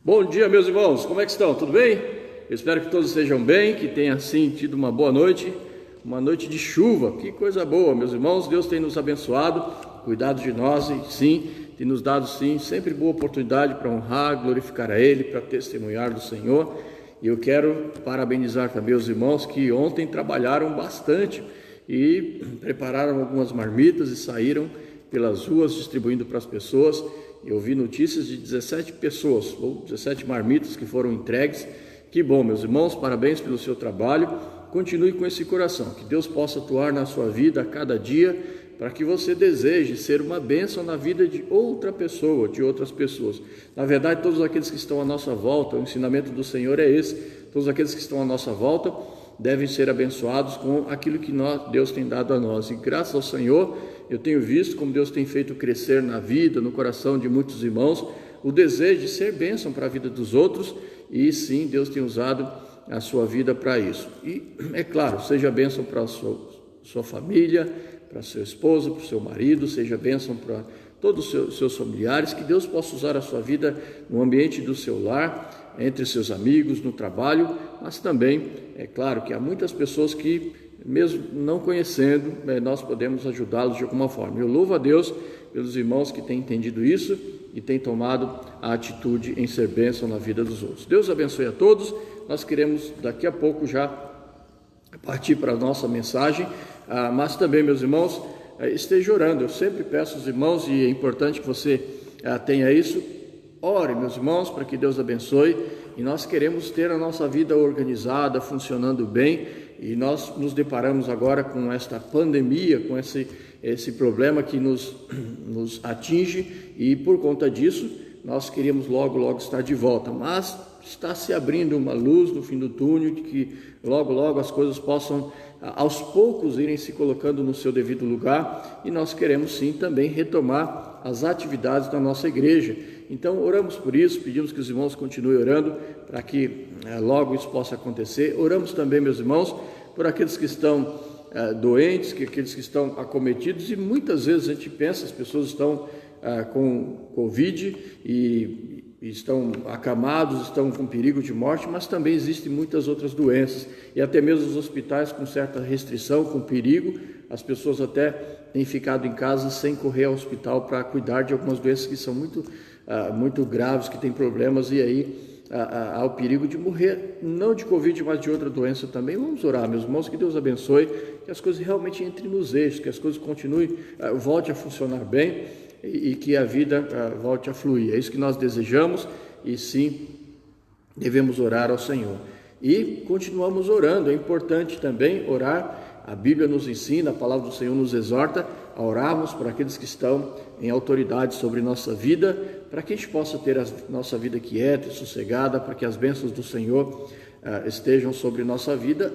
Bom dia, meus irmãos, como é que estão? Tudo bem? Eu espero que todos estejam bem, que tenham assim tido uma boa noite, uma noite de chuva. Que coisa boa, meus irmãos. Deus tem nos abençoado, cuidado de nós e sim, tem nos dado sim sempre boa oportunidade para honrar, glorificar a Ele, para testemunhar do Senhor. E eu quero parabenizar também os irmãos que ontem trabalharam bastante e prepararam algumas marmitas e saíram pelas ruas distribuindo para as pessoas. Eu vi notícias de 17 pessoas, ou 17 marmitas que foram entregues. Que bom, meus irmãos, parabéns pelo seu trabalho. Continue com esse coração, que Deus possa atuar na sua vida a cada dia, para que você deseje ser uma bênção na vida de outra pessoa, de outras pessoas. Na verdade, todos aqueles que estão à nossa volta, o ensinamento do Senhor é esse, todos aqueles que estão à nossa volta devem ser abençoados com aquilo que Deus tem dado a nós. E graças ao Senhor, eu tenho visto como Deus tem feito crescer na vida, no coração de muitos irmãos, o desejo de ser bênção para a vida dos outros, e sim, Deus tem usado a sua vida para isso. E, é claro, seja bênção para a sua família, para seu esposo, para o seu marido, seja bênção para todos os seus familiares, que Deus possa usar a sua vida no ambiente do seu lar, entre seus amigos, no trabalho, mas também, é claro, que há muitas pessoas que, mesmo não conhecendo, nós podemos ajudá-los de alguma forma. Eu louvo a Deus pelos irmãos que têm entendido isso e têm tomado a atitude em ser bênção na vida dos outros. Deus abençoe a todos. Nós queremos daqui a pouco já partir para a nossa mensagem, mas também, meus irmãos, esteja orando. Eu sempre peço aos irmãos, e é importante que você tenha isso. Ore, meus irmãos, para que Deus abençoe. E nós queremos ter a nossa vida organizada, funcionando bem, e nós nos deparamos agora com esta pandemia, com esse problema que nos atinge, e por conta disso nós queríamos logo estar de volta, mas está se abrindo uma luz no fim do túnel, de que logo as coisas possam aos poucos irem se colocando no seu devido lugar, e nós queremos sim também retomar as atividades da nossa igreja. Então oramos por isso, pedimos que os irmãos continuem orando para que logo isso possa acontecer. Oramos também, meus irmãos, por aqueles que estão doentes, aqueles que estão acometidos, e muitas vezes a gente pensa, as pessoas estão com Covid e estão acamados, estão com perigo de morte, mas também existem muitas outras doenças, e até mesmo os hospitais com certa restrição, com perigo. As pessoas até têm ficado em casa sem correr ao hospital para cuidar de algumas doenças que são muito graves, que têm problemas, e aí há o perigo de morrer, não de Covid, mas de outra doença também. Vamos orar, meus irmãos, que Deus abençoe, que as coisas realmente entrem nos eixos, que as coisas continuem, volte a funcionar bem, e que a vida volte a fluir. É isso que nós desejamos, e sim, devemos orar ao Senhor. E continuamos orando. É importante também orar. A Bíblia nos ensina, a palavra do Senhor nos exorta a orarmos por aqueles que estão em autoridade sobre nossa vida, para que a gente possa ter a nossa vida quieta e sossegada, para que as bênçãos do Senhor estejam sobre nossa vida,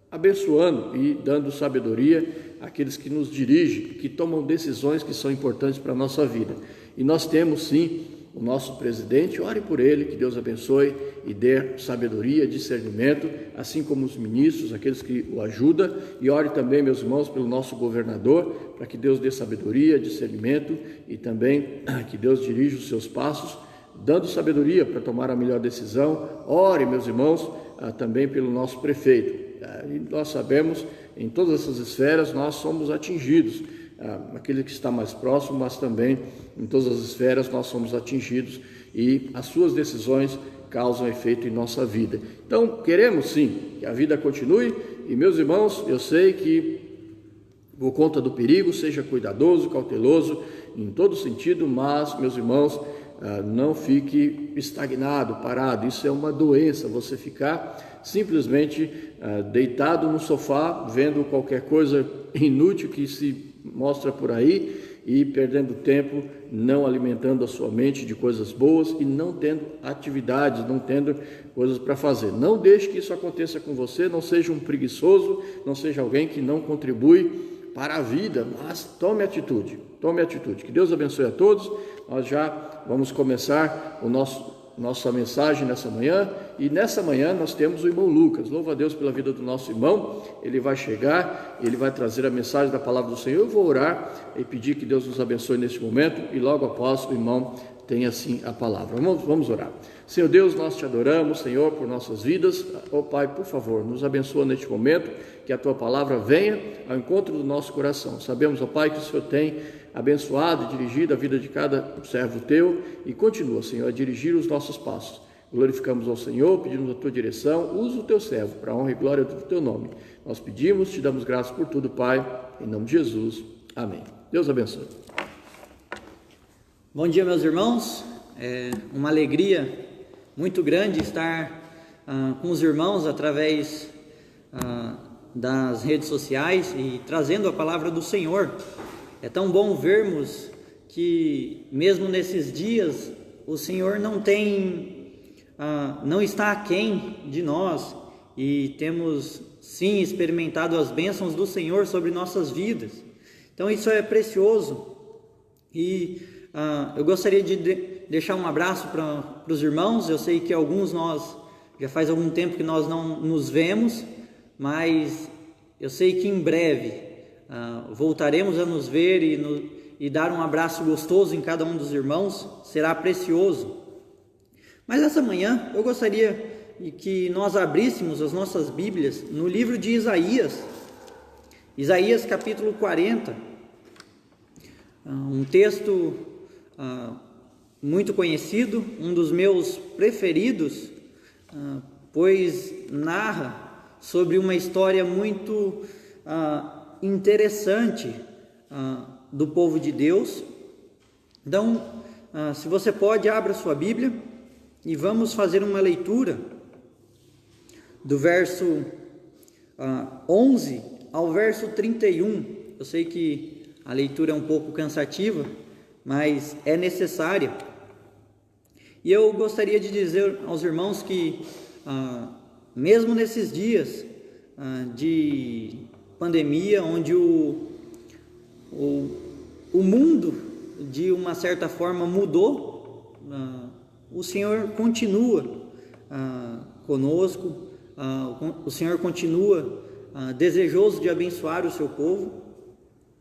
abençoando e dando sabedoria àqueles que nos dirigem, que tomam decisões que são importantes para a nossa vida. E nós temos sim o nosso presidente. Ore por ele, que Deus abençoe e dê sabedoria, discernimento, assim como os ministros, aqueles que o ajudam. E ore também, meus irmãos, pelo nosso governador, para que Deus dê sabedoria, discernimento, e também que Deus dirija os seus passos, dando sabedoria para tomar a melhor decisão. Ore, meus irmãos, também pelo nosso prefeito. E nós sabemos, em todas essas esferas nós somos atingidos, aquele que está mais próximo, mas também em todas as esferas nós somos atingidos, e as suas decisões causam efeito em nossa vida. Então queremos sim que a vida continue, e meus irmãos, eu sei que por conta do perigo, seja cuidadoso, cauteloso em todo sentido, mas, meus irmãos, não fique estagnado, parado. Isso é uma doença, você ficar simplesmente deitado no sofá, vendo qualquer coisa inútil que se mostra por aí, e perdendo tempo, não alimentando a sua mente de coisas boas, e não tendo atividades, não tendo coisas para fazer. Não deixe que isso aconteça com você. Não seja um preguiçoso, não seja alguém que não contribui para a vida, mas tome atitude, que Deus abençoe a todos. Nós já vamos começar nossa mensagem nessa manhã, e nessa manhã nós temos o irmão Lucas. Louva a Deus pela vida do nosso irmão. Ele vai chegar, ele vai trazer a mensagem da palavra do Senhor. Eu vou orar e pedir que Deus nos abençoe neste momento, e logo após o irmão tem assim a palavra. Vamos orar. Senhor Deus, nós te adoramos, Senhor, por nossas vidas. Ó Pai, por favor, nos abençoa neste momento, que a tua palavra venha ao encontro do nosso coração. Sabemos, ó Pai, que o Senhor tem abençoado e dirigido a vida de cada servo teu e continua, Senhor, a dirigir os nossos passos. Glorificamos ao Senhor, pedimos a tua direção, usa o teu servo para a honra e glória do teu nome. Nós pedimos, te damos graças por tudo, Pai, em nome de Jesus. Amém. Deus abençoe. Bom dia, meus irmãos. É uma alegria muito grande estar com os irmãos através das redes sociais e trazendo a palavra do Senhor. É tão bom vermos que mesmo nesses dias o Senhor não está aquém de nós e temos sim experimentado as bênçãos do Senhor sobre nossas vidas. Então isso é precioso e eu gostaria de deixar um abraço para os irmãos. Eu sei que alguns nós já faz algum tempo que nós não nos vemos, mas eu sei que em breve voltaremos a nos ver e dar um abraço gostoso em cada um dos irmãos. Será precioso. Mas essa manhã eu gostaria que nós abríssemos as nossas Bíblias no livro de Isaías capítulo 40, um texto muito conhecido, um dos meus preferidos, pois narra sobre uma história muito interessante do povo de Deus. Então, se você pode, abra sua Bíblia e vamos fazer uma leitura do verso 11 ao verso 31. Eu sei que a leitura é um pouco cansativa, mas é necessária. E eu gostaria de dizer aos irmãos que, mesmo nesses dias de pandemia, onde o mundo, de uma certa forma, mudou, o Senhor continua conosco, o Senhor continua desejoso de abençoar o seu povo.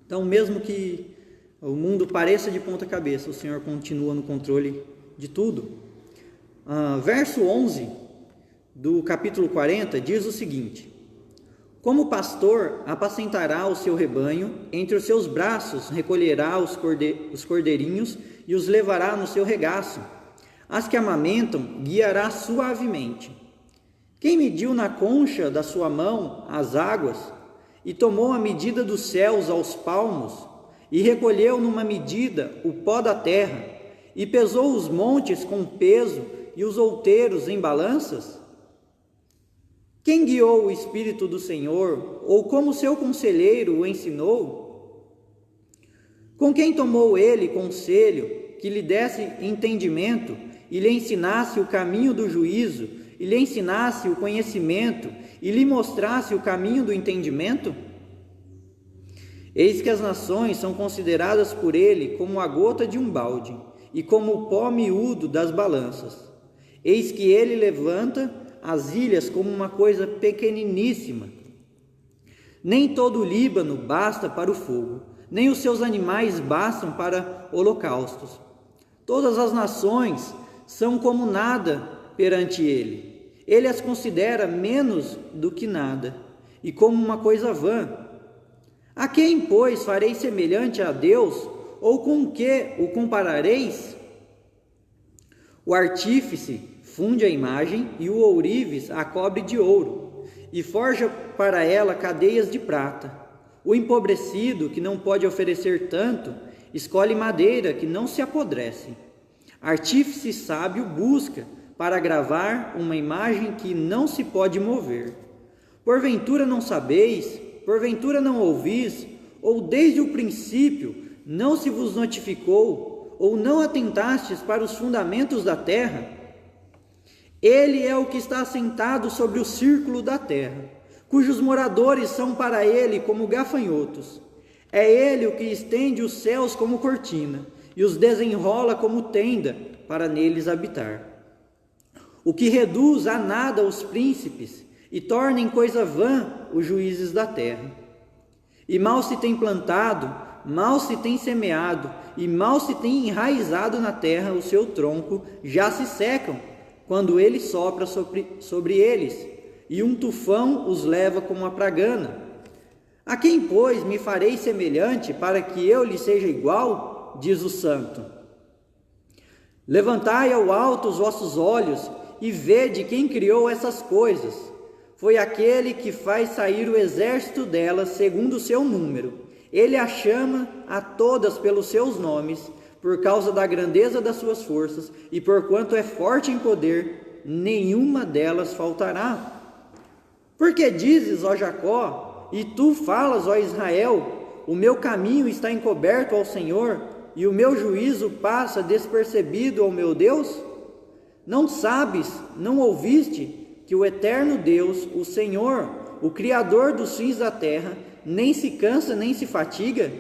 Então, mesmo que o mundo pareça de ponta cabeça, o Senhor continua no controle de tudo. Verso 11 do capítulo 40 diz o seguinte: como pastor apacentará o seu rebanho, entre os seus braços recolherá os cordeirinhos e os levará no seu regaço. As que amamentam guiará suavemente. Quem mediu na concha da sua mão as águas, e tomou a medida dos céus aos palmos, e recolheu numa medida o pó da terra, e pesou os montes com peso e os outeiros em balanças? Quem guiou o Espírito do Senhor, ou como seu conselheiro o ensinou? Com quem tomou ele conselho, que lhe desse entendimento, e lhe ensinasse o caminho do juízo, e lhe ensinasse o conhecimento, e lhe mostrasse o caminho do entendimento? Eis que as nações são consideradas por ele como a gota de um balde, e como o pó miúdo das balanças. Eis que ele levanta as ilhas como uma coisa pequeniníssima. Nem todo o Líbano basta para o fogo, nem os seus animais bastam para holocaustos. Todas as nações são como nada perante ele. Ele as considera menos do que nada, e como uma coisa vã. A quem, pois, farei semelhante a Deus, ou com que o comparareis? O artífice funde a imagem, e o ourives a cobre de ouro, e forja para ela cadeias de prata. O empobrecido, que não pode oferecer tanto, escolhe madeira que não se apodrece. Artífice sábio busca para gravar uma imagem que não se pode mover. Porventura não sabeis, porventura não ouvis, ou desde o princípio não se vos notificou, ou não atentastes para os fundamentos da terra? Ele é o que está assentado sobre o círculo da terra, cujos moradores são para ele como gafanhotos. É ele o que estende os céus como cortina, e os desenrola como tenda para neles habitar. O que reduz a nada os príncipes, e torna em coisa vã os juízes da terra. E mal se tem plantado, mal se tem semeado e mal se tem enraizado na terra, o seu tronco já se secam, quando ele sopra sobre eles, e um tufão os leva como uma pragana. A quem, pois, me farei semelhante para que eu lhe seja igual? Diz o Santo. Levantai ao alto os vossos olhos e vede quem criou essas coisas. Foi aquele que faz sair o exército delas segundo o seu número. Ele a chama a todas pelos seus nomes, por causa da grandeza das suas forças, e porquanto é forte em poder, nenhuma delas faltará. Porque dizes, ó Jacó, e tu falas, ó Israel, o meu caminho está encoberto ao Senhor, e o meu juízo passa despercebido ao meu Deus? Não sabes, não ouviste, que o eterno Deus, o Senhor, o Criador dos fins da terra, nem se cansa, nem se fatiga?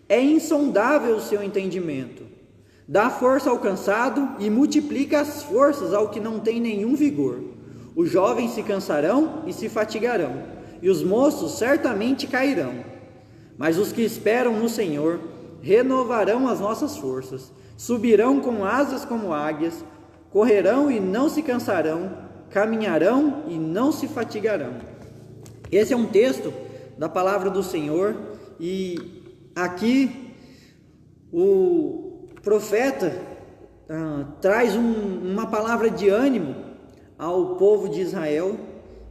É insondável o seu entendimento. Dá força ao cansado e multiplica as forças ao que não tem nenhum vigor. Os jovens se cansarão e se fatigarão, e os moços certamente cairão. Mas os que esperam no Senhor renovarão as nossas forças, subirão com asas como águias, correrão e não se cansarão, caminharão e não se fatigarão. Esse é um texto da palavra do Senhor, e aqui o profeta traz uma palavra de ânimo ao povo de Israel,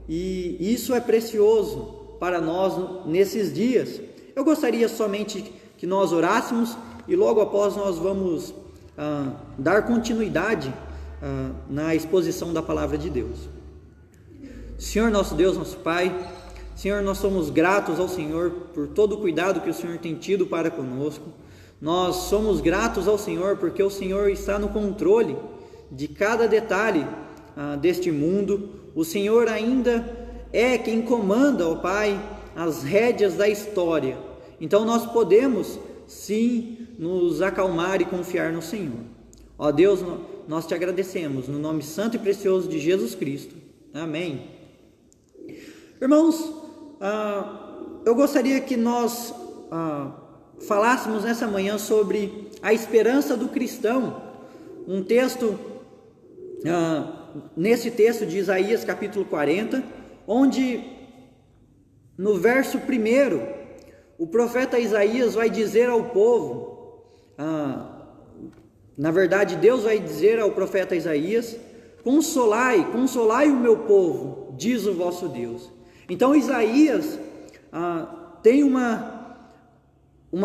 e isso é precioso para nós nesses dias. Eu gostaria somente que nós orássemos, e logo após nós vamos dar continuidade na exposição da palavra de Deus. Senhor nosso Deus, nosso Pai, Senhor, nós somos gratos ao Senhor por todo o cuidado que o Senhor tem tido para conosco. Nós somos gratos ao Senhor porque o Senhor está no controle de cada detalhe deste mundo. O Senhor ainda é quem comanda, ó Pai, as rédeas da história. Então nós podemos sim nos acalmar e confiar no Senhor. Ó Deus, nós te agradecemos no nome santo e precioso de Jesus Cristo. Amém. Irmãos, eu gostaria que nós falássemos nessa manhã sobre a esperança do cristão. Um texto, nesse texto de Isaías capítulo 40, onde no verso 1, o profeta Isaías vai dizer ao povo, na verdade Deus vai dizer ao profeta Isaías: consolai, consolai o meu povo, diz o vosso Deus. Então Isaías tem uma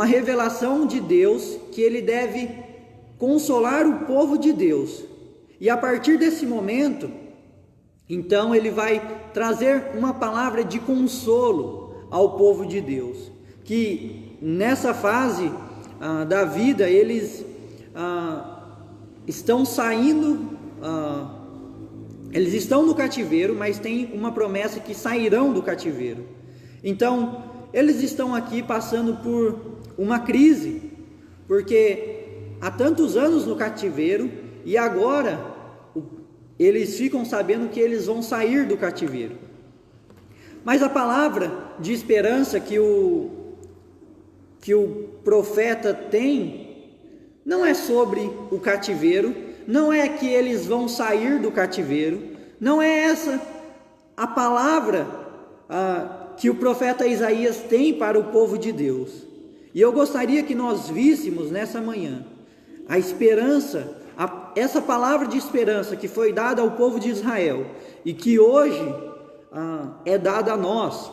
revelação de Deus que ele deve consolar o povo de Deus, e a partir desse momento, então ele vai trazer uma palavra de consolo ao povo de Deus, que nessa fase da vida eles estão saindo, eles estão no cativeiro, mas tem uma promessa que sairão do cativeiro. Então eles estão aqui passando por uma crise, porque há tantos anos no cativeiro, e agora eles ficam sabendo que eles vão sair do cativeiro. Mas a palavra de esperança que o profeta tem não é sobre o cativeiro, não é que eles vão sair do cativeiro, não é essa a palavra que o profeta Isaías tem para o povo de Deus. E eu gostaria que nós víssemos nessa manhã a esperança, essa palavra de esperança que foi dada ao povo de Israel e que hoje é dada a nós.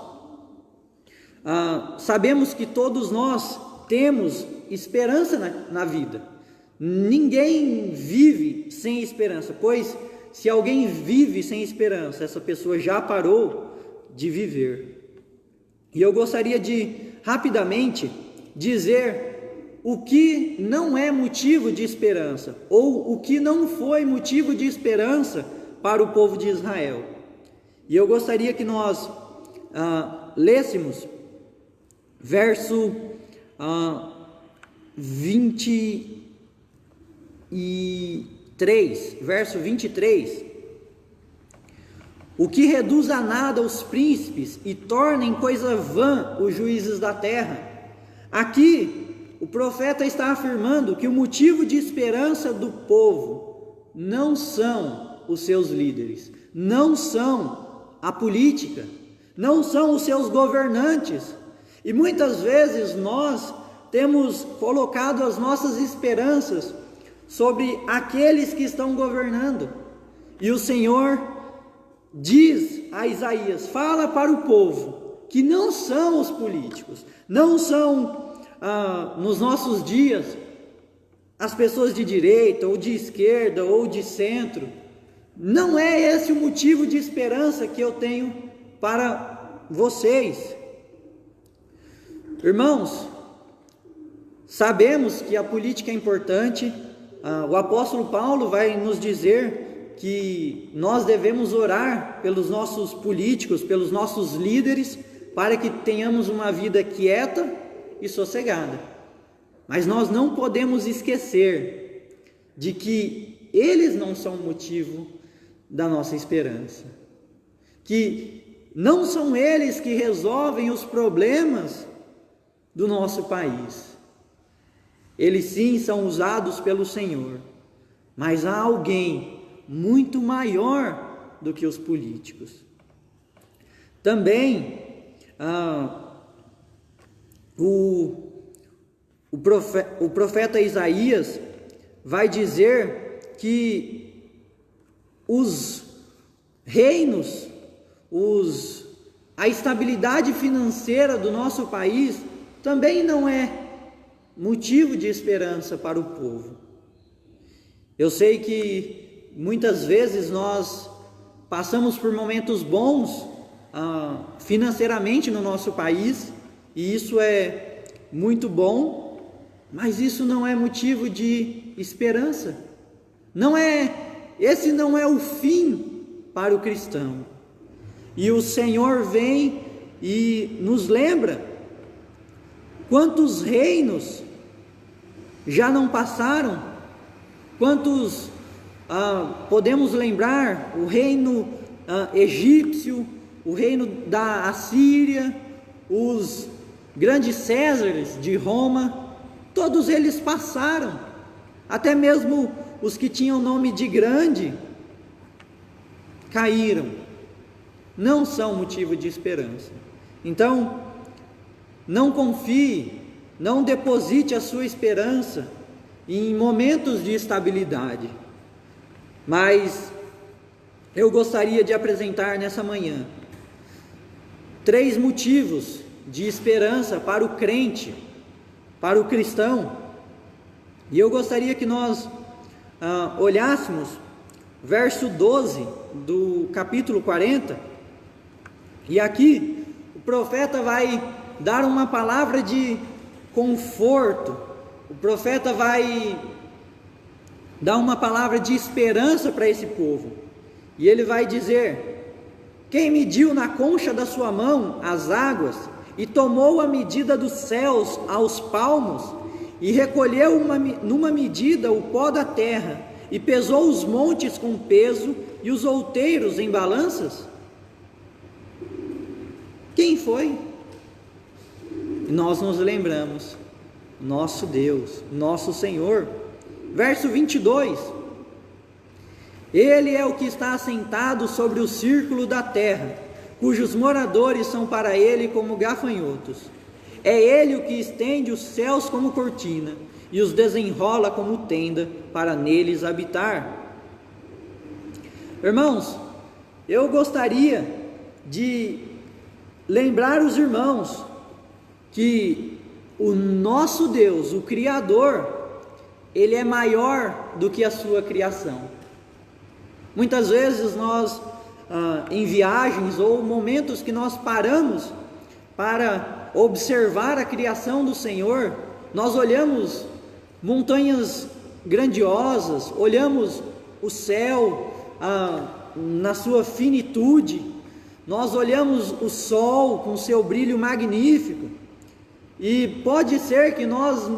Sabemos que todos nós temos esperança na vida. Ninguém vive sem esperança, pois se alguém vive sem esperança, essa pessoa já parou de viver. E eu gostaria de rapidamente dizer o que não é motivo de esperança, ou o que não foi motivo de esperança para o povo de Israel. E eu gostaria que nós lêssemos verso 23. O que reduz a nada os príncipes e torna em coisa vã os juízes da terra. Aqui, o profeta está afirmando que o motivo de esperança do povo não são os seus líderes, não são a política, não são os seus governantes. E muitas vezes nós temos colocado as nossas esperanças sobre aqueles que estão governando. E o Senhor diz a Isaías: fala para o povo que não são os políticos, não são nos nossos dias as pessoas de direita ou de esquerda ou de centro. Não é esse o motivo de esperança que eu tenho para vocês. Irmãos, sabemos que a política é importante. O apóstolo Paulo vai nos dizer que nós devemos orar pelos nossos políticos, pelos nossos líderes, para que tenhamos uma vida quieta e sossegada. Mas nós não podemos esquecer de que eles não são o motivo da nossa esperança, que não são eles que resolvem os problemas do nosso país. Eles sim são usados pelo Senhor, mas há alguém muito maior do que os políticos. Também o profeta Isaías vai dizer que os reinos, a estabilidade financeira do nosso país também não é motivo de esperança para o povo. Eu sei que muitas vezes nós passamos por momentos bons financeiramente no nosso país, e isso é muito bom, mas isso não é motivo de esperança. Esse não é o fim para o cristão. E o Senhor vem e nos lembra quantos reinos já não passaram, quantos podemos lembrar: o reino egípcio, o reino da Assíria, os grandes Césares de Roma, todos eles passaram. Até mesmo os que tinham nome de grande caíram. Não são motivo de esperança. Então, não confie, não deposite a sua esperança em momentos de estabilidade. Mas eu gostaria de apresentar nessa manhã 3 motivos de esperança para o crente, para o cristão. E eu gostaria que nós olhássemos verso 12 do capítulo 40. E aqui o profeta vai dar uma palavra de conforto, o profeta vai dar uma palavra de esperança para esse povo. E ele vai dizer: quem mediu na concha da sua mão as águas, e tomou a medida dos céus aos palmos, e recolheu numa medida o pó da terra, e pesou os montes com peso, e os outeiros em balanças? Quem foi? Nós nos lembramos: nosso Deus, nosso Senhor. Verso 22: Ele é o que está assentado sobre o círculo da terra, cujos moradores são para ele como gafanhotos. É ele o que estende os céus como cortina, e os desenrola como tenda, para neles habitar. Irmãos, eu gostaria de lembrar os irmãos que o nosso Deus, o Criador, Ele é maior do que a sua criação. Muitas vezes nós, em viagens ou momentos que nós paramos para observar a criação do Senhor, nós olhamos montanhas grandiosas, olhamos o céu na sua finitude, nós olhamos o sol com seu brilho magnífico, e pode ser que nós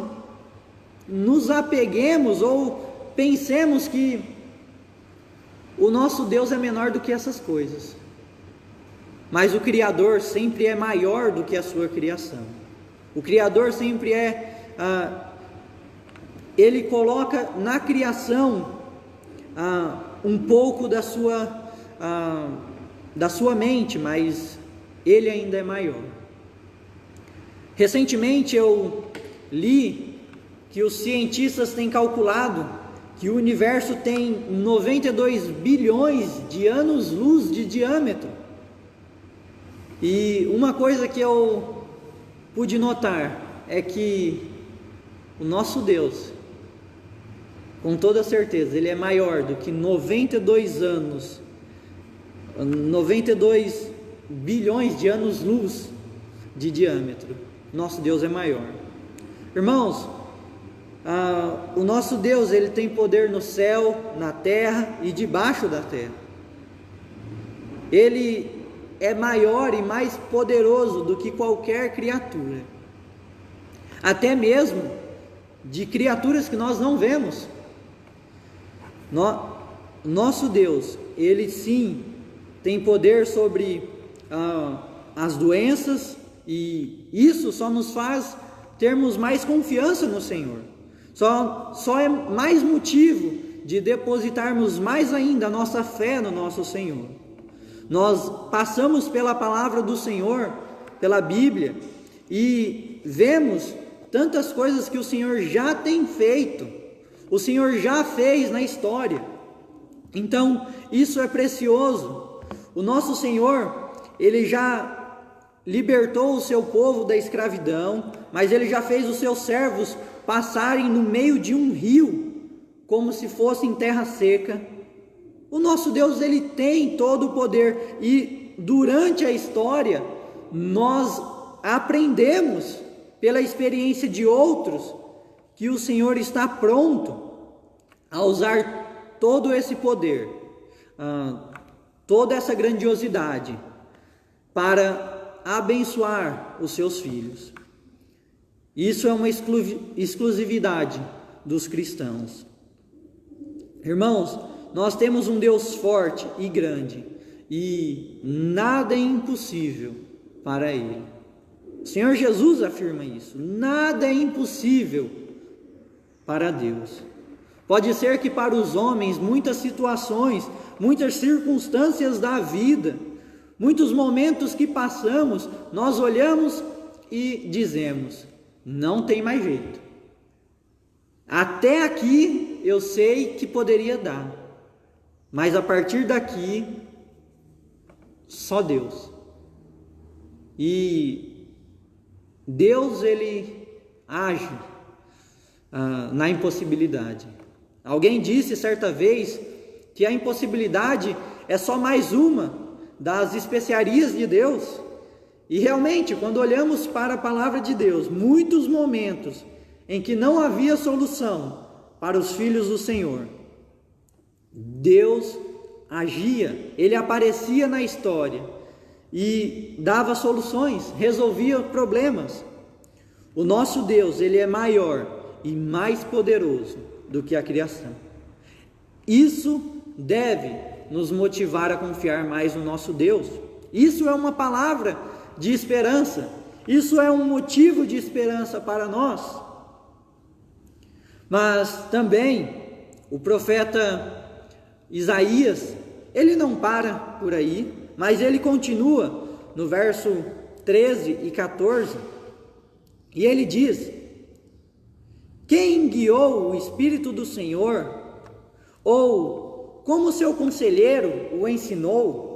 nos apeguemos ou pensemos que o nosso Deus é menor do que essas coisas, mas o Criador sempre é maior do que a sua criação. O Criador sempre ele coloca na criação um pouco da sua mente, mas ele ainda é maior. Recentemente eu li que os cientistas têm calculado que o universo tem 92 bilhões de anos-luz de diâmetro. E uma coisa que eu pude notar é que o nosso Deus, com toda certeza, ele é maior do que 92 bilhões de anos-luz de diâmetro. Nosso Deus é maior. Irmãos, o nosso Deus, ele tem poder no céu, na terra e debaixo da terra. Ele é maior e mais poderoso do que qualquer criatura, até mesmo de criaturas que nós não vemos. Nosso Deus, ele sim tem poder sobre as doenças, e isso só nos faz termos mais confiança no Senhor. Só é mais motivo de depositarmos mais ainda a nossa fé no nosso Senhor. Nós passamos pela palavra do Senhor, pela Bíblia, e vemos tantas coisas que o Senhor já tem feito, o Senhor já fez na história. Então, isso é precioso. O nosso Senhor, ele já libertou o seu povo da escravidão, mas ele já fez os seus servos passarem no meio de um rio, como se fosse em terra seca. O nosso Deus, ele tem todo o poder, e durante a história nós aprendemos pela experiência de outros que o Senhor está pronto a usar todo esse poder, toda essa grandiosidade para abençoar os seus filhos. Isso é uma exclusividade dos cristãos. Irmãos, nós temos um Deus forte e grande, e nada é impossível para Ele. O Senhor Jesus afirma isso: nada é impossível para Deus. Pode ser que para os homens muitas situações, muitas circunstâncias da vida, muitos momentos que passamos, nós olhamos e dizemos: não tem mais jeito. Até aqui eu sei que poderia dar, mas a partir daqui, só Deus. E Deus, ele age na impossibilidade. Alguém disse certa vez que a impossibilidade é só mais uma das especiarias de Deus. E realmente, quando olhamos para a palavra de Deus, muitos momentos em que não havia solução para os filhos do Senhor, Deus agia, ele aparecia na história e dava soluções, resolvia problemas. O nosso Deus, ele é maior e mais poderoso do que a criação. Isso deve nos motivar a confiar mais no nosso Deus. Isso é uma palavra de esperança, isso é um motivo de esperança para nós. Mas também o profeta Isaías, ele não para por aí, mas ele continua no verso 13 e 14, e ele diz: quem guiou o Espírito do Senhor, ou como seu conselheiro o ensinou?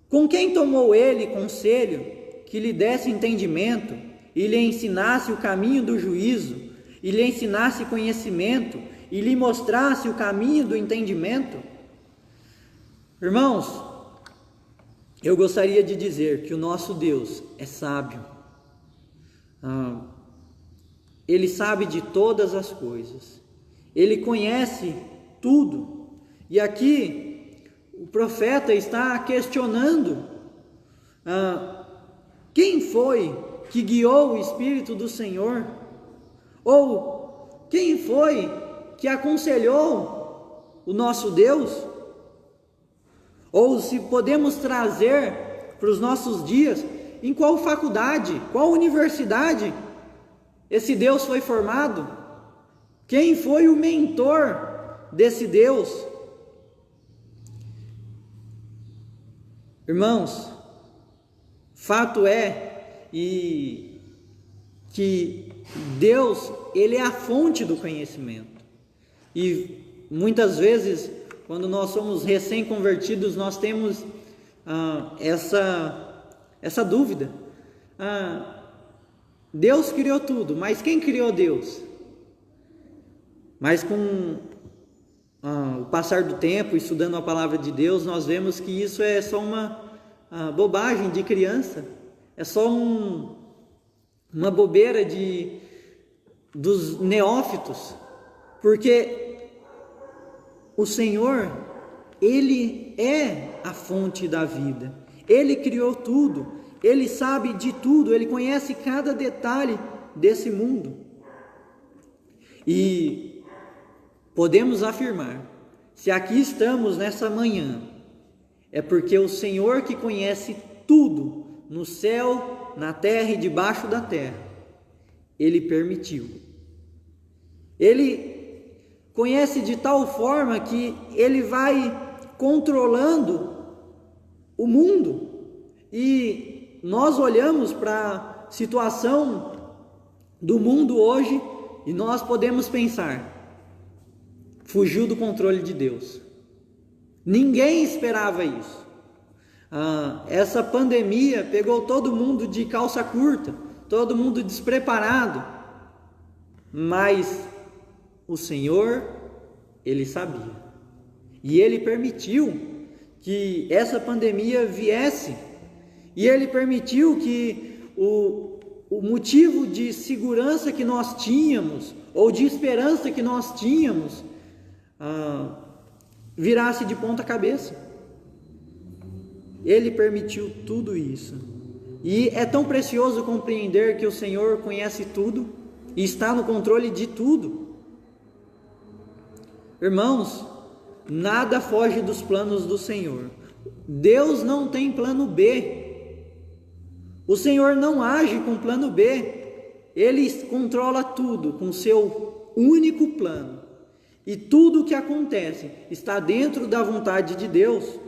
Com quem tomou ele conselho que lhe desse entendimento e lhe ensinasse o caminho do juízo, e lhe ensinasse conhecimento e lhe mostrasse o caminho do entendimento? Irmãos, eu gostaria de dizer que o nosso Deus é sábio. Ele sabe de todas as coisas, ele conhece tudo. E aqui o profeta está questionando quem foi que guiou o Espírito do Senhor, ou quem foi que aconselhou o nosso Deus, ou se podemos trazer para os nossos dias, em qual faculdade, qual universidade esse Deus foi formado? Quem foi o mentor desse Deus? Irmãos, fato é que Deus, Ele é a fonte do conhecimento. E muitas vezes, quando nós somos recém-convertidos, nós temos essa dúvida. Deus criou tudo, mas quem criou Deus? Mas com o passar do tempo, estudando a palavra de Deus, nós vemos que isso é só uma bobagem de criança, é só uma bobeira dos neófitos, porque o Senhor, Ele é a fonte da vida, Ele criou tudo, Ele sabe de tudo, Ele conhece cada detalhe desse mundo. E podemos afirmar, se aqui estamos nessa manhã, é porque o Senhor que conhece tudo, no céu, na terra e debaixo da terra, Ele permitiu. Ele conhece de tal forma que Ele vai controlando o mundo. E nós olhamos para a situação do mundo hoje e nós podemos pensar, fugiu do controle de Deus. Ninguém esperava isso. Essa pandemia pegou todo mundo de calça curta, todo mundo despreparado, mas o Senhor, Ele sabia, e Ele permitiu que essa pandemia viesse, e Ele permitiu que o motivo de segurança que nós tínhamos, ou de esperança que nós tínhamos, virasse de ponta cabeça. Ele permitiu tudo isso. E é tão precioso compreender que o Senhor conhece tudo e está no controle de tudo. Irmãos, nada foge dos planos do Senhor. Deus não tem plano B. O Senhor não age com plano B. Ele controla tudo com seu único plano. E tudo o que acontece está dentro da vontade de Deus.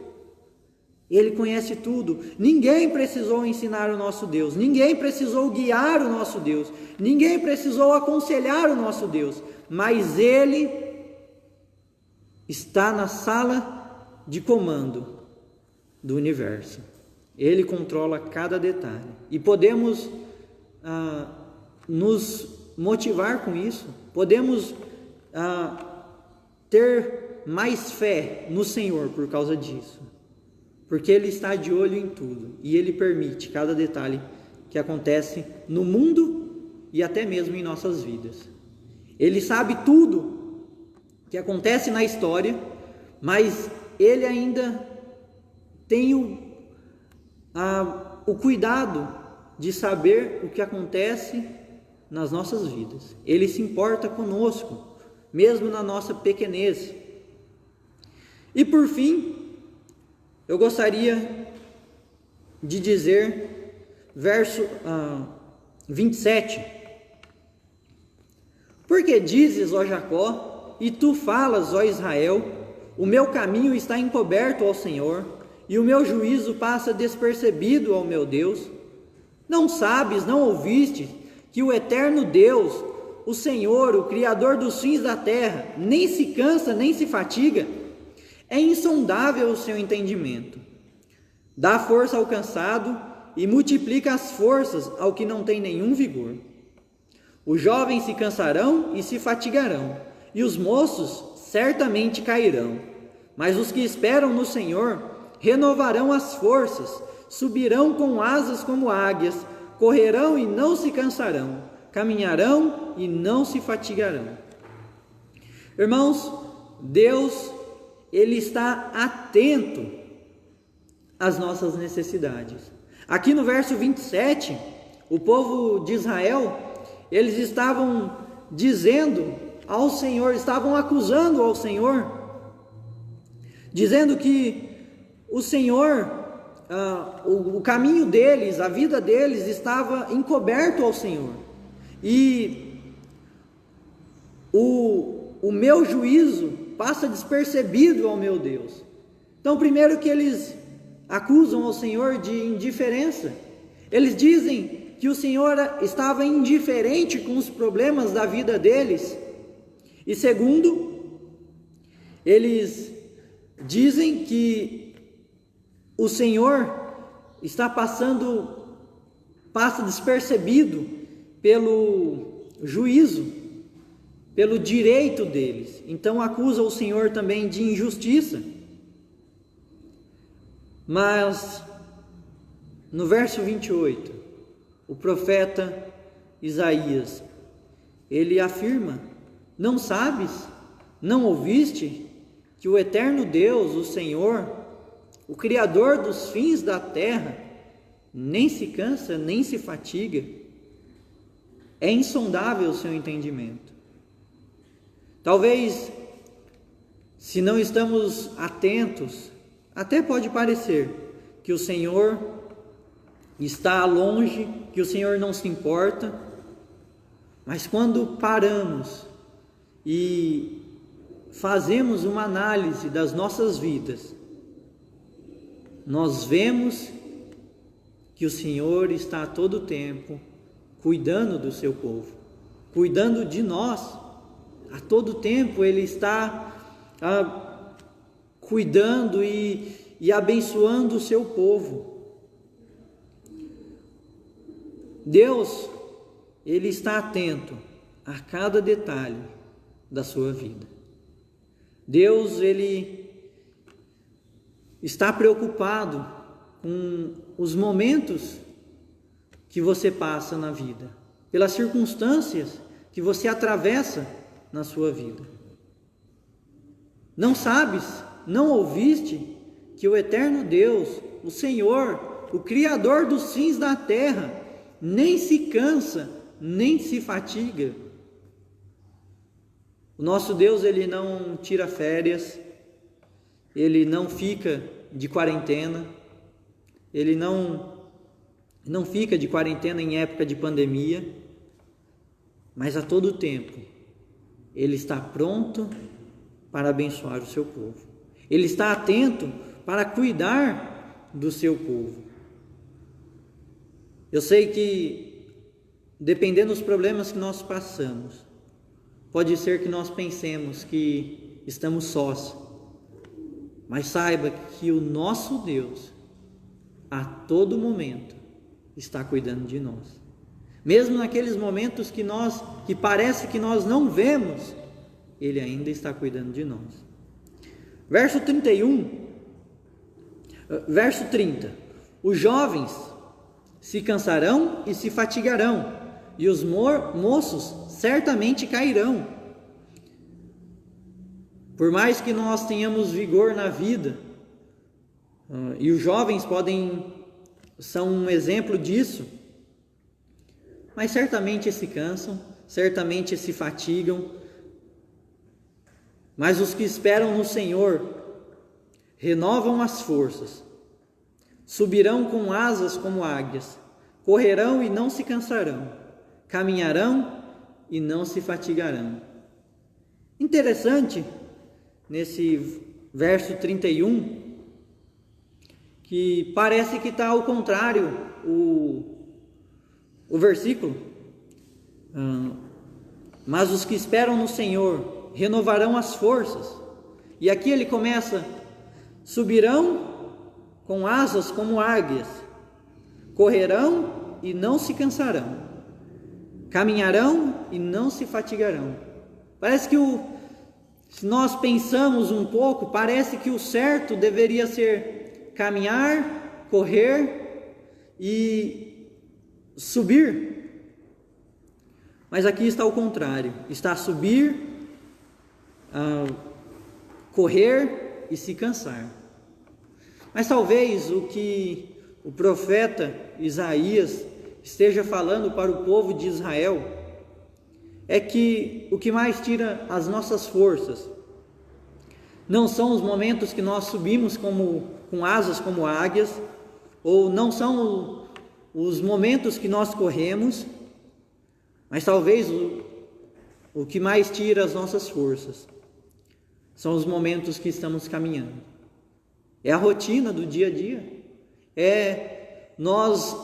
Ele conhece tudo. Ninguém precisou ensinar o nosso Deus. Ninguém precisou guiar o nosso Deus. Ninguém precisou aconselhar o nosso Deus. Mas Ele está na sala de comando do universo. Ele controla cada detalhe. E podemos nos motivar com isso. Podemos ter mais fé no Senhor por causa disso. Porque Ele está de olho em tudo. E Ele permite cada detalhe que acontece no mundo e até mesmo em nossas vidas. Ele sabe tudo que acontece na história, mas Ele ainda tem o cuidado de saber o que acontece nas nossas vidas. Ele se importa conosco, mesmo na nossa pequenez. E por fim, eu gostaria de dizer, verso 27. Porque dizes, ó Jacó, e tu falas, ó Israel, o meu caminho está encoberto ao Senhor, e o meu juízo passa despercebido ao meu Deus. Não sabes, não ouviste, que o eterno Deus, o Senhor, o Criador dos fins da terra, nem se cansa, nem se fatiga? É insondável o seu entendimento. Dá força ao cansado e multiplica as forças ao que não tem nenhum vigor. Os jovens se cansarão e se fatigarão, e os moços certamente cairão. Mas os que esperam no Senhor renovarão as forças, subirão com asas como águias, correrão e não se cansarão, caminharão e não se fatigarão. Irmãos, Deus, Ele está atento às nossas necessidades. Aqui no verso 27, o povo de Israel, eles estavam dizendo ao Senhor, estavam acusando ao Senhor, dizendo que o Senhor o caminho deles, a vida deles estava encoberto ao Senhor. E o meu juízo passa despercebido ao meu Deus. Então, primeiro que eles acusam ao Senhor de indiferença. Eles dizem que o Senhor estava indiferente com os problemas da vida deles. E segundo, eles dizem que o Senhor passa despercebido pelo juízo, pelo direito deles. Então acusa o Senhor também de injustiça. Mas no verso 28, o profeta Isaías, ele afirma: não sabes, não ouviste que o eterno Deus, o Senhor, o Criador dos fins da terra, nem se cansa, nem se fatiga? É insondável o seu entendimento. Talvez, se não estamos atentos, até pode parecer que o Senhor está longe, que o Senhor não se importa, mas quando paramos e fazemos uma análise das nossas vidas, nós vemos que o Senhor está a todo tempo cuidando do seu povo, cuidando de nós. A todo tempo Ele está cuidando e abençoando o seu povo. Deus, Ele está atento a cada detalhe da sua vida. Deus, Ele está preocupado com os momentos que você passa na vida, pelas circunstâncias que você atravessa na sua vida. Não sabes, não ouviste que o eterno Deus, o Senhor, o Criador dos fins da terra, nem se cansa, nem se fatiga. O nosso Deus, Ele não tira férias, Ele não fica de quarentena, Ele não fica de quarentena em época de pandemia, mas a todo tempo Ele está pronto para abençoar o seu povo. Ele está atento para cuidar do seu povo. Eu sei que, dependendo dos problemas que nós passamos, pode ser que nós pensemos que estamos sós, mas saiba que o nosso Deus, a todo momento, está cuidando de nós. Mesmo naqueles momentos que parece que nós não vemos, Ele ainda está cuidando de nós. Verso 30. Os jovens se cansarão e se fatigarão, e os moços certamente cairão. Por mais que nós tenhamos vigor na vida, e os jovens são um exemplo disso, mas certamente se cansam, certamente se fatigam. Mas os que esperam no Senhor renovam as forças, subirão com asas como águias, correrão e não se cansarão, caminharão e não se fatigarão. Interessante, nesse verso 31, que parece que está ao contrário o versículo. Mas os que esperam no Senhor renovarão as forças. E aqui ele começa: subirão com asas como águias, correrão e não se cansarão, caminharão e não se fatigarão. Parece que se nós pensamos um pouco, parece que o certo deveria ser caminhar, correr e subir. Mas aqui está o contrário, está subir, correr e se cansar. Mas talvez o que o profeta Isaías esteja falando para o povo de Israel é que o que mais tira as nossas forças não são os momentos que nós subimos com asas como águias, ou não são os momentos que nós corremos, mas talvez o que mais tira as nossas forças são os momentos que estamos caminhando. É a rotina do dia a dia. É nós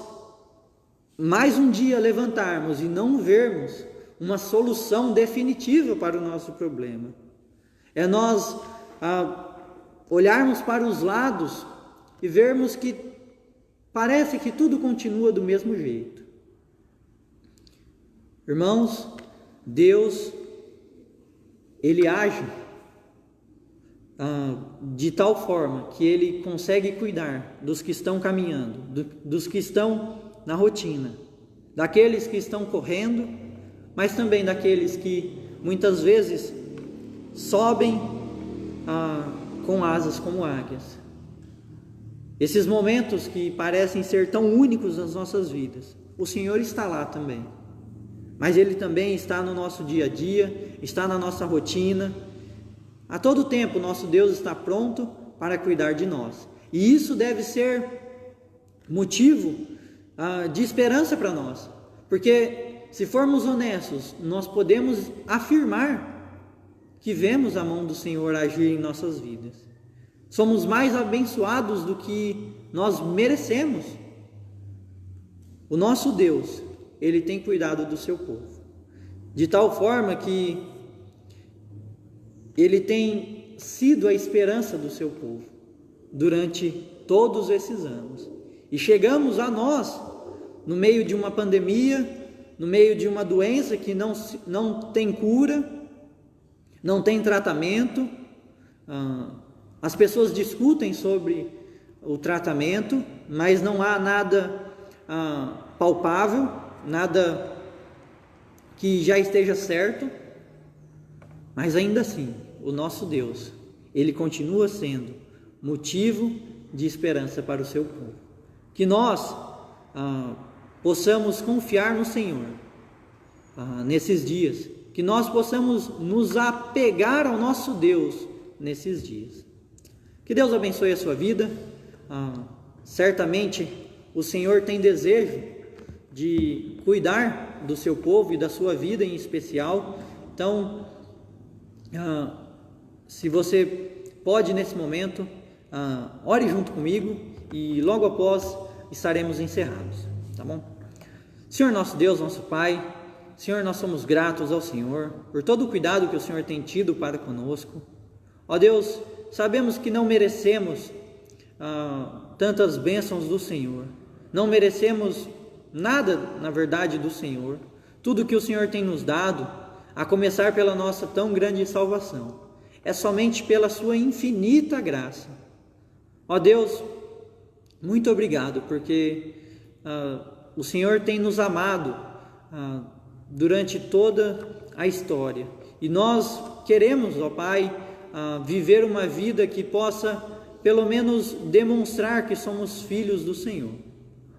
mais um dia levantarmos e não vermos uma solução definitiva para o nosso problema. É nós olharmos para os lados e vermos que parece que tudo continua do mesmo jeito. Irmãos, Deus, Ele age de tal forma que Ele consegue cuidar dos que estão caminhando, dos que estão na rotina, daqueles que estão correndo, mas também daqueles que muitas vezes sobem com asas como águias. Esses momentos que parecem ser tão únicos nas nossas vidas, o Senhor está lá também, mas Ele também está no nosso dia a dia, está na nossa rotina. A todo tempo, nosso Deus está pronto para cuidar de nós. E isso deve ser motivo de esperança para nós. Porque, se formos honestos, nós podemos afirmar que vemos a mão do Senhor agir em nossas vidas. Somos mais abençoados do que nós merecemos. O nosso Deus, Ele tem cuidado do seu povo. De tal forma que Ele tem sido a esperança do seu povo durante todos esses anos. E chegamos a nós, no meio de uma pandemia, no meio de uma doença que não tem cura, não tem tratamento. As pessoas discutem sobre o tratamento, mas não há nada palpável, nada que já esteja certo. Mas ainda assim, o nosso Deus, Ele continua sendo motivo de esperança para o seu povo. Que nós possamos confiar no Senhor nesses dias, que nós possamos nos apegar ao nosso Deus nesses dias. Que Deus abençoe a sua vida. Certamente o Senhor tem desejo de cuidar do seu povo e da sua vida em especial. Então, se você pode nesse momento, ore junto comigo e logo após estaremos encerrados, tá bom? Senhor nosso Deus, nosso Pai, Senhor, nós somos gratos ao Senhor por todo o cuidado que o Senhor tem tido para conosco. Ó Deus, sabemos que não merecemos tantas bênçãos do Senhor, não merecemos nada, na verdade, do Senhor. Tudo que o Senhor tem nos dado, a começar pela nossa tão grande salvação, é somente pela sua infinita graça. Ó Deus, muito obrigado, porque o Senhor tem nos amado durante toda a história. E nós queremos, ó Pai, viver uma vida que possa, pelo menos, demonstrar que somos filhos do Senhor.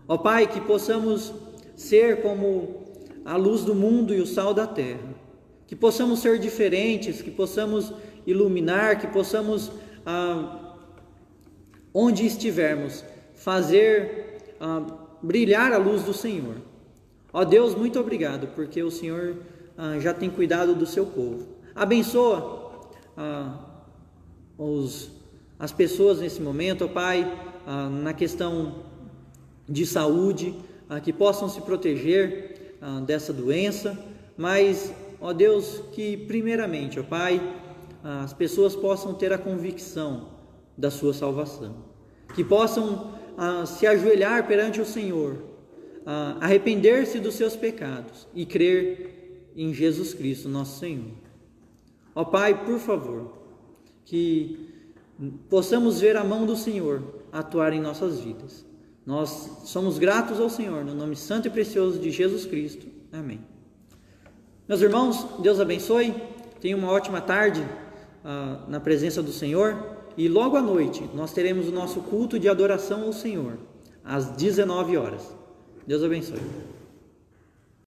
Ó Pai, que possamos ser como a luz do mundo e o sal da terra. Que possamos ser diferentes, que possamos iluminar, que possamos, onde estivermos, fazer brilhar a luz do Senhor. Ó Deus, muito obrigado, porque o Senhor já tem cuidado do seu povo. Abençoa as pessoas nesse momento, ó Pai, na questão de saúde, que possam se proteger dessa doença, mas, ó Deus, que primeiramente, ó Pai, as pessoas possam ter a convicção da sua salvação, que possam se ajoelhar perante o Senhor, arrepender-se dos seus pecados e crer em Jesus Cristo, nosso Senhor. Ó Pai, por favor, que possamos ver a mão do Senhor atuar em nossas vidas. Nós somos gratos ao Senhor, no nome santo e precioso de Jesus Cristo. Amém. Meus irmãos, Deus abençoe. Tenham uma ótima tarde na presença do Senhor. E logo à noite nós teremos o nosso culto de adoração ao Senhor, às 19 horas. Deus abençoe.